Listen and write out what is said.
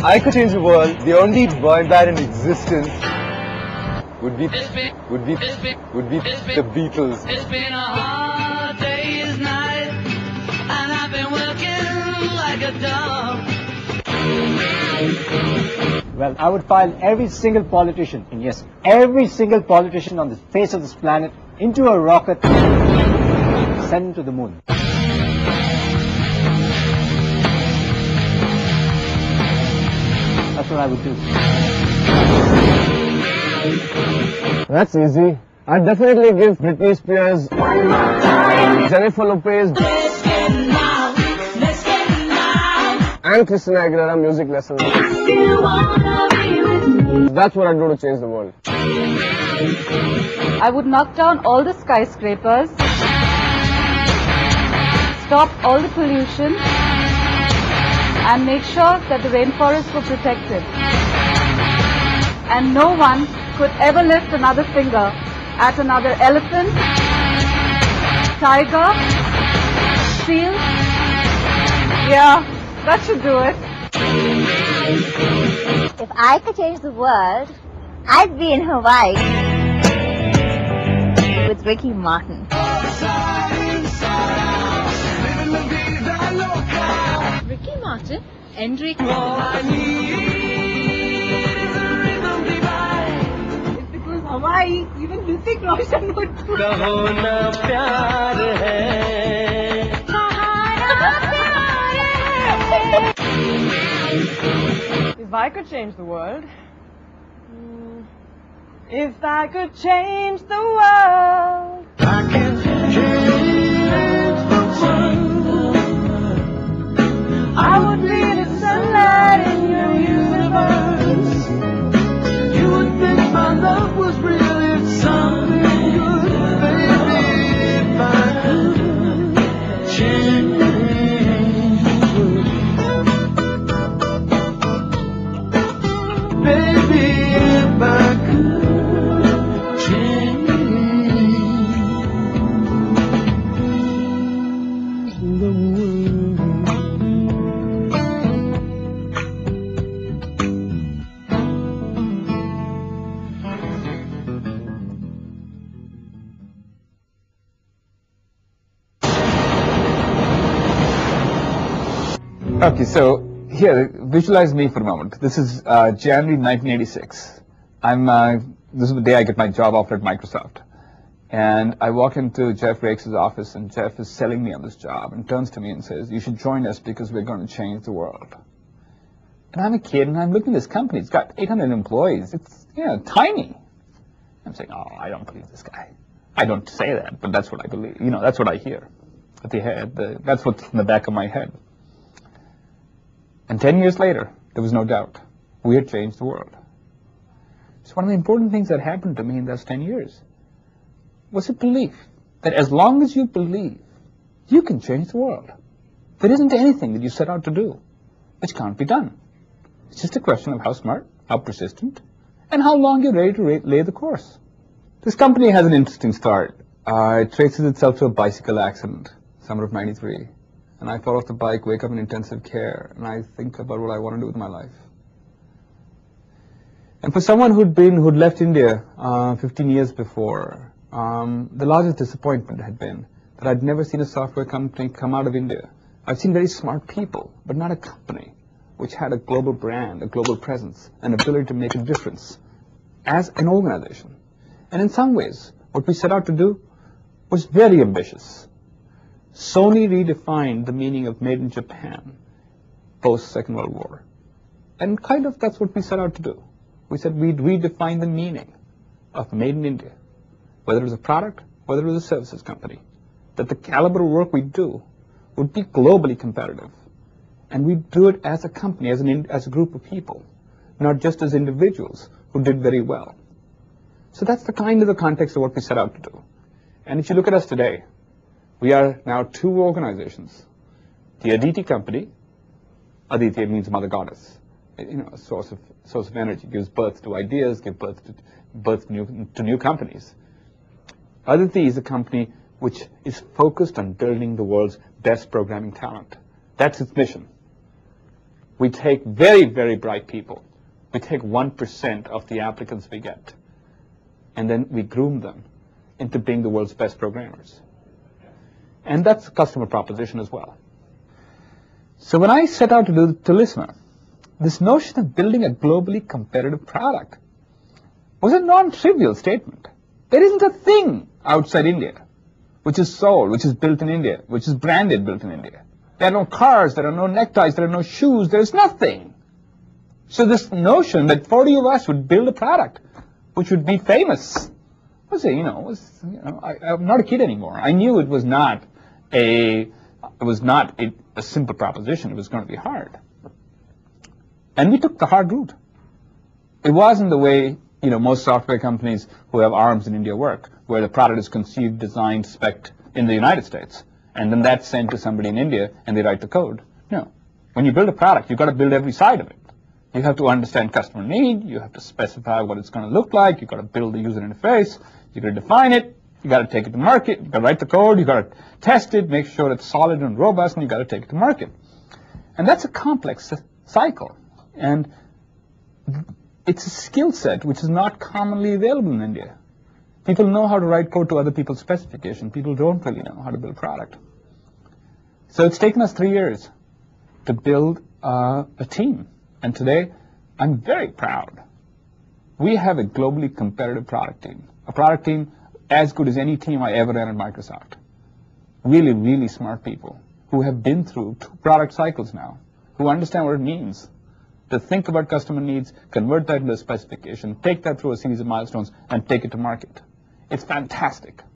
I could change the world, the only boy band in existence would be the Beatles. It's been a hard day's night, and I've been working like a dog. Well, I would file every single politician, and yes, every single politician on the face of this planet into a rocket, send him to the moon. That's what I would do. That's easy. I'd definitely give Britney Spears, Jennifer Lopez, and Christina Aguilera music lessons. That's what I'd do to change the world. I would knock down all the skyscrapers, stop all the pollution, and make sure that the rainforests were protected. And no one could ever lift another finger at another elephant, tiger, seal. Yeah, that should do it. If I could change the world, I'd be in Hawaii with Ricky Martin. Ricky Martin, Enrique. It's because Hawaii, even Hrithik Roshan would do. If I could change the world, if I could change the world, I can change the world. I would be the sunlight in your universe. You would think my love was really something good, baby. If I could change the world, baby, if I could change the world. Okay, so here, visualize me for a moment. This is January 1986. This is the day I get my job offer at Microsoft. And I walk into Jeff Rakes' office, and Jeff is selling me on this job and turns to me and says, "You should join us because we're going to change the world." And I'm a kid, and I'm looking at this company. It's got 800 employees. It's, tiny. I'm saying, "Oh, I don't believe this guy." I don't say that, but that's what I believe. That's what I hear. That's what's in the back of my head. And 10 years later, there was no doubt. We had changed the world. So one of the important things that happened to me in those 10 years was a belief that as long as you believe, you can change the world. There isn't anything that you set out to do which can't be done. It's just a question of how smart, how persistent, and how long you're ready to lay the course. This company has an interesting start. It traces itself to a bicycle accident, summer of '93. And I fall off the bike, wake up in intensive care, and I think about what I want to do with my life. And for someone who'd left India 15 years before, the largest disappointment had been that I'd never seen a software company come out of India. I've seen very smart people, but not a company which had a global brand, a global presence, an ability to make a difference as an organization. And in some ways, what we set out to do was very ambitious. Sony redefined the meaning of made in Japan post-Second World War. And kind of that's what we set out to do. We said we'd redefine the meaning of made in India, whether it was a product, whether it was a services company, that the caliber of work we do would be globally competitive. And we'd do it as a company, as a group of people, not just as individuals who did very well. So that's the kind of the context of what we set out to do. And if you look at us today, we are now two organizations. The Aditi company, Aditi means mother goddess, a source of energy, gives birth to ideas, gives birth to new companies. Aditi is a company which is focused on building the world's best programming talent. That's its mission. We take very, very bright people. We take 1% of the applicants we get, and then we groom them into being the world's best programmers. And that's a customer proposition as well. So when I set out to do Talisma, this notion of building a globally competitive product was a non-trivial statement. There isn't a thing outside India which is sold, which is built in India, which is branded built in India. There are no cars, there are no neckties, there are no shoes, there is nothing. So this notion that 40 of us would build a product which would be famous was I'm not a kid anymore. I knew it was not a simple proposition. It was going to be hard. And we took the hard route. It wasn't the way most software companies who have arms in India work, where the product is conceived, designed, spec'd in the United States, and then that's sent to somebody in India and they write the code. No. When you build a product, you've got to build every side of it. You have to understand customer need, you have to specify what it's going to look like, you've got to build the user interface, you've got to define it, you've got to take it to market, you've got to write the code, you've got to test it, make sure it's solid and robust, and you've got to take it to market. And that's a complex cycle. And it's a skill set which is not commonly available in India. People know how to write code to other people's specification. People don't really know how to build product. So it's taken us 3 years to build a team. And today, I'm very proud. We have a globally competitive product team. A product team as good as any team I ever ran at Microsoft. Really, really smart people who have been through 2 product cycles now, who understand what it means to think about customer needs, convert that into a specification, take that through a series of milestones, and take it to market. It's fantastic.